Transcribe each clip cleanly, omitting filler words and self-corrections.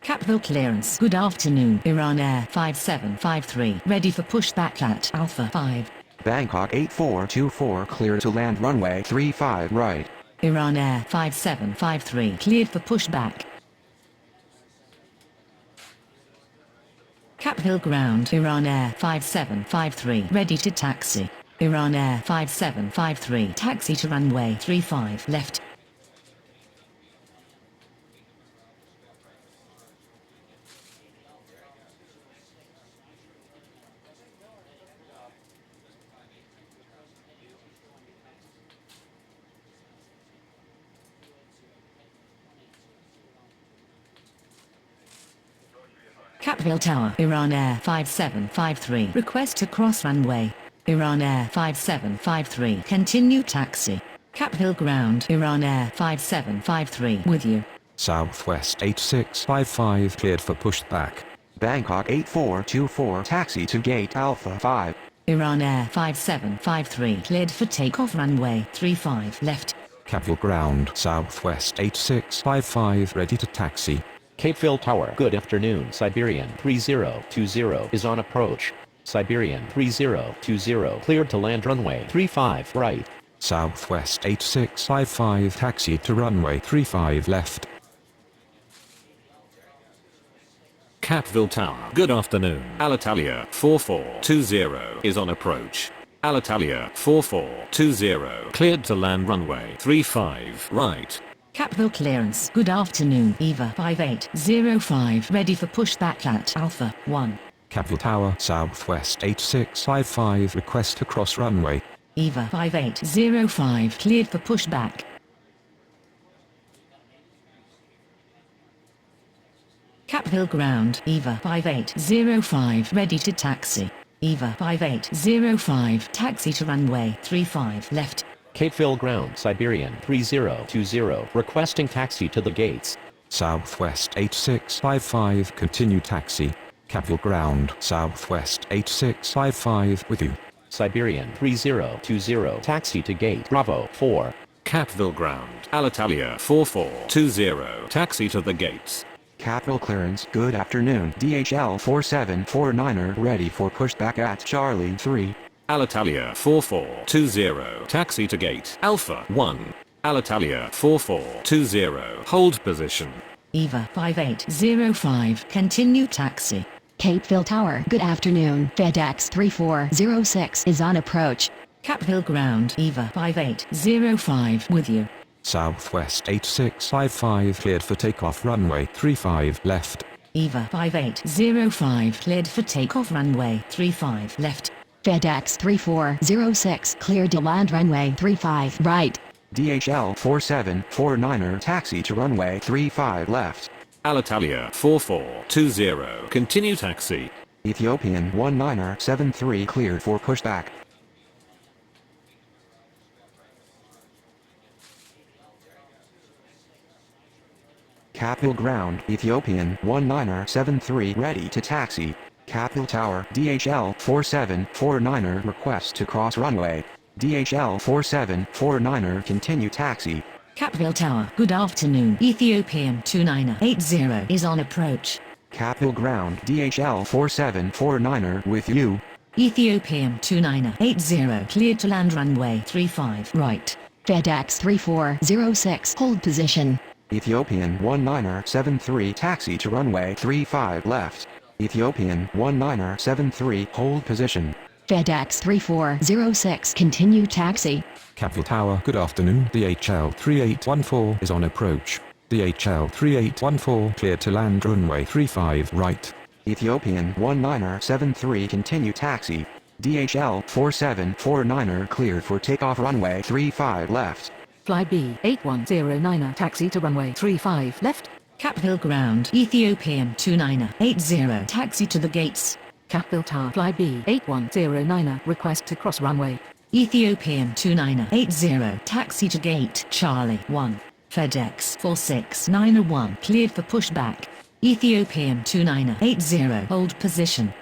Capeville clearance. Good afternoon. Iran Air 5753. Ready for pushback at Alpha 5. Bangkok 8424 clear to land runway 35 right. Iran Air 5753 cleared for pushback. Capeville ground. Iran Air 5753 ready to taxi. Iran Air 5753 taxi to runway 35 left. Capeville Tower. Iran Air 5753 request to cross runway. Iran Air 5753 continue taxi. Capeville ground. Iran Air 5753 with you. Southwest 8655 cleared for pushback. Bangkok 8424 taxi to gate Alpha 5. Iran Air 5753 cleared for takeoff runway 35 left. Capeville ground. Southwest 8655 ready to taxi. Capeville Tower. Good afternoon. Siberian 3020 is on approach. Siberian 3020 cleared to land runway 35 right. Southwest 8655 taxi to runway 35 left. Capeville Tower. Good afternoon. Alitalia 4420 is on approach. Alitalia 4420 cleared to land runway 35 right. Capeville clearance. Good afternoon. EVA 5805 ready for pushback at Alpha 1. Capeville Tower. Southwest 8655 request to cross runway. EVA 5805 cleared for pushback. Capeville ground. EVA 5805 ready to taxi. EVA 5805 taxi to runway 35 left. Capeville ground. Siberian 3020 requesting taxi to the gates. Southwest 8655 continue taxi. Capeville ground. Southwest 8655 with you. Siberian 3020 taxi to gate Bravo 4. Capeville ground. Alitalia 4420 taxi to the gates. Capeville clearance. Good afternoon. DHL 4749er ready for pushback at Charlie 3. Alitalia 4420 taxi to gate Alpha 1. Alitalia 4420 hold position. EVA 5805 continue taxi. Capeville Tower. Good afternoon. FedEx 3406 is on approach. Capeville ground. EVA 5805 with you. Southwest 8655 cleared for takeoff runway 35 left. EVA 5805 cleared for takeoff runway 35 left. FedEx 3406 cleared to land runway 35 right. DHL 4749er taxi to runway 35 left. Alitalia 4420 continue taxi. Ethiopian 19er 73 cleared for pushback. Capeville ground. Ethiopian 19er 73 ready to taxi. Capeville Tower. DHL 4749er request to cross runway. DHL 4749er continue taxi. Capeville Tower. Good afternoon. Ethiopian 2980 is on approach. Capeville ground. DHL 4749er with you. Ethiopian 2980 cleared to land runway 35 right. FedEx 3406 hold position. Ethiopian 19er 73 taxi to runway 35 left. Ethiopian 19er 73 hold position. FedEx 3406 continue taxi. Capeville Tower. Good afternoon. DHL 3814 is on approach. DHL 3814 cleared to land runway 35 right. Ethiopian 19er 73 continue taxi. DHL 4749er cleared for takeoff runway 35 left. Fly B8109 taxi to runway 35 left. Capeville ground. Ethiopian 2980 taxi to the gates. Capeville Tower. Fly B8109 request to cross runway. Ethiopian 2980 taxi to gate Charlie 1. FedEx 4691 cleared for pushback. Ethiopian 2980 hold position.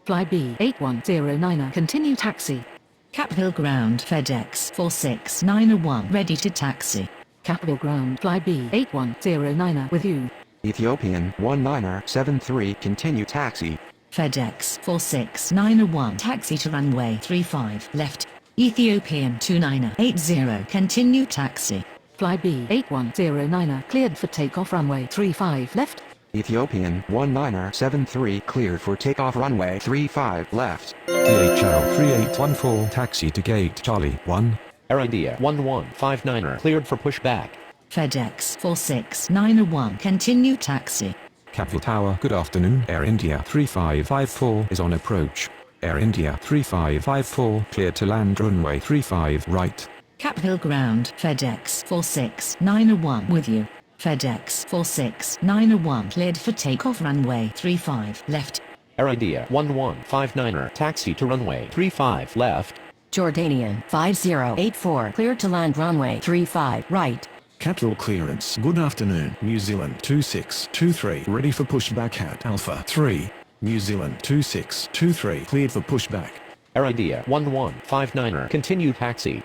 Fly B8109 continue taxi. Capeville ground. FedEx 4691 ready to taxi. Capeville ground flybe 8109er with you. Ethiopian 1973 continue taxi. FedEx 46901 taxi to runway 35 left. Ethiopian 2980 continue taxi. Flybe 8109er cleared for takeoff runway 35 left. Ethiopian 1973 cleared for takeoff runway 35 left. DHL 3814 taxi to gate Charlie 1. Air India 1159er cleared for pushback. FedEx 46901 continue taxi. Capeville Tower, good afternoon. Air India 3554 is on approach. Air India 3554 cleared to land runway 35 right. Capeville ground FedEx 46901 with you. FedEx 46901 cleared for takeoff runway 35 left. Air India 1159er taxi to runway 35 left. Jordanian 5084 cleared to land runway 35 right. Capeville clearance. Good afternoon. New Zealand 2623 ready for pushback at Alpha 3. New Zealand 2623 cleared for pushback. Air India 1159er continue taxi.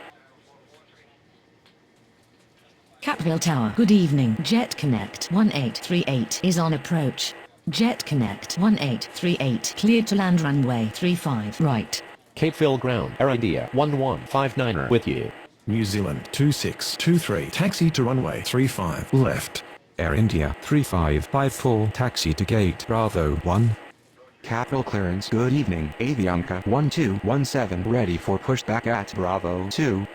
Capeville Tower, good evening. Jet Connect 1838 is on approach. Jet Connect 1838 cleared to land runway 35 right. Capeville ground. Air India 1159er with you. New Zealand 2623 taxi to runway 35 left. Air India 3554 taxi to gate Bravo 1. Capeville clearance. Good evening. Avianca 1217 ready for pushback at Bravo 2.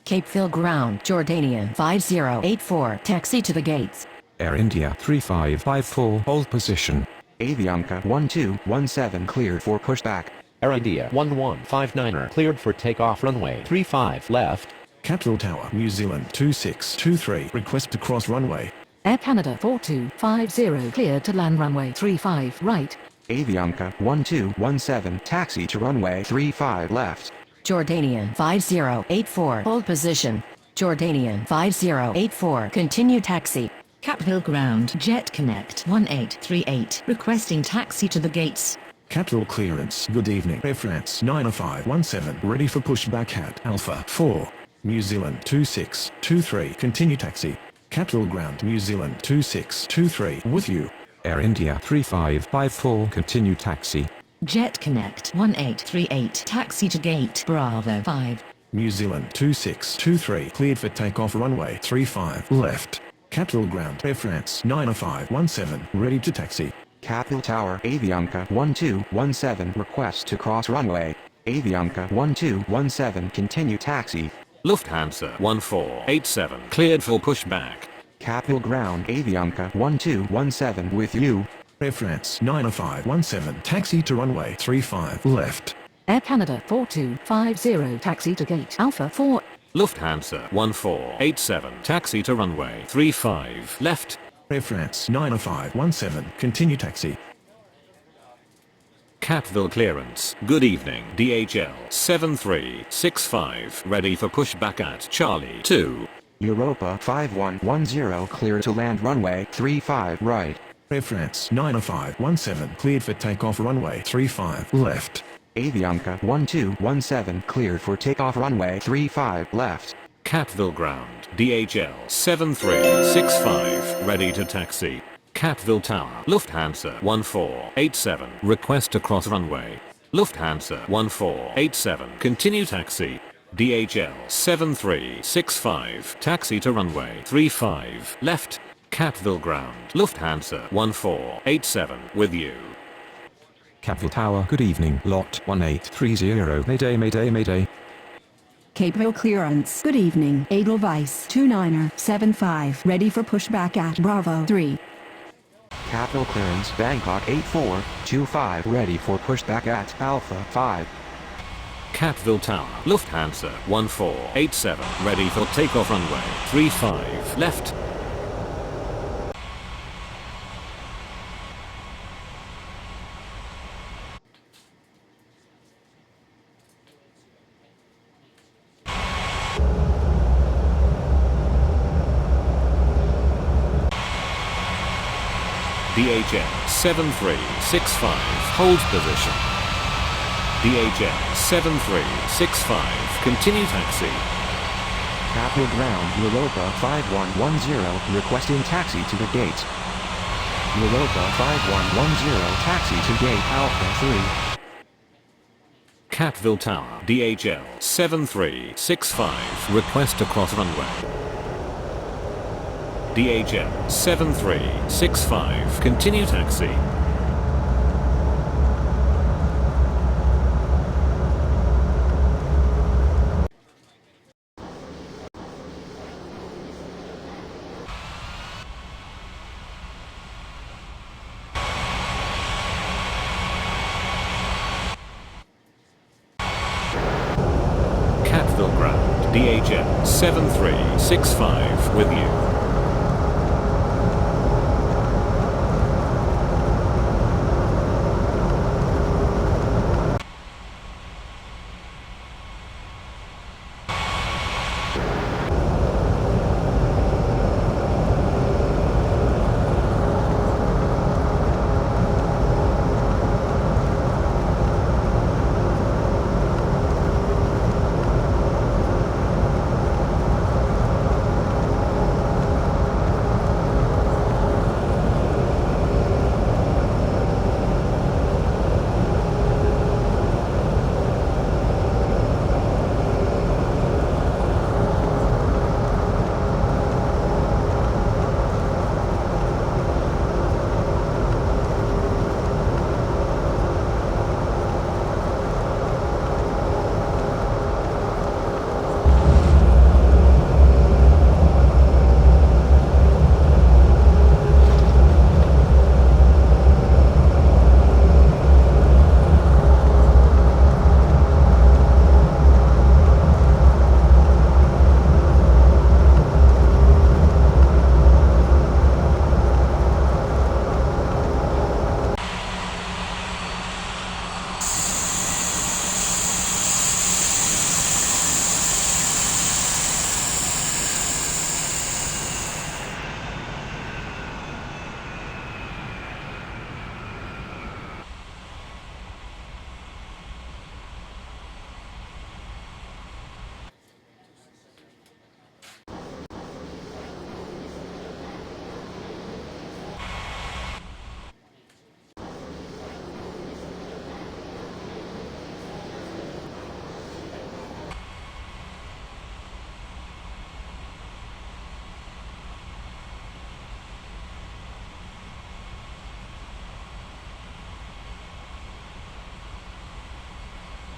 Capeville ground Jordanian 5084 taxi to the gates. Air India 3554 hold position. Avianca 1217 cleared for pushback. Air India 1159er cleared for takeoff runway 35 left. Capeville Tower, New Zealand 2623 request to cross runway. Air Canada 4250 cleared to land runway 35 right. Avianca 1217 taxi to runway 35 left. Jordanian 5084 hold position. Jordanian 5084 continue taxi. Capeville ground Jet Connect 1838 requesting taxi to the gates. Capeville clearance. Good evening. Air France 9517 ready for pushback at Alpha 4. New Zealand 2623 continue taxi. Capeville ground New Zealand 2623 with you. Air India 3554 continue taxi. Jet Connect 1838 taxi to gate Bravo 5. New Zealand 2623 cleared for takeoff runway 35 left. Capeville ground Air France 9517 ready to taxi. Capeville Tower, Avianca 1217 request to cross runway. Avianca 1217 continue taxi. Lufthansa 1487 cleared for pushback. Capeville ground Avianca 1217 with you. Air France 9517 taxi to runway 35 left. Air Canada 4250 taxi to gate Alpha 4. Lufthansa 1487 taxi to runway 35 left. Air France 9517 continue taxi. Capeville clearance. Good evening. DHL 7365 ready for pushback at Charlie 2. Europa 5110 clear to land runway 35 right. Air France 9517 cleared for takeoff runway 35 left. Avianca 1217 cleared for takeoff runway 35 left. Capeville ground. DHL 7365 ready to taxi. Capeville Tower. Lufthansa 1487 request to cross runway. Lufthansa 1487 continue taxi. DHL 7365 taxi to runway 35 left. Capeville ground. Lufthansa 1487 with you. Capeville Tower, good evening. Lot 1830 Mayday Mayday Mayday. Capeville clearance. Good evening. Edelweiss 2975 ready for pushback at Bravo 3. Capeville clearance Bangkok 8425 ready for pushback at Alpha 5. Capeville Tower. Lufthansa 1487 ready for takeoff runway 35 left. DHL 7365 hold position. DHL 7365 continue taxi. Capeville Ground Europa 5110 requesting taxi to the gate. Europa 5110 taxi to gate Alpha 3. Capeville Tower, DHL 7365, request to cross runway. DHL 7365, continue taxi. Capeville Ground, DHL 7365 with you.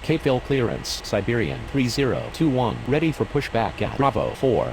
Capeville clearance, Siberian 3021, ready for pushback at Bravo 4.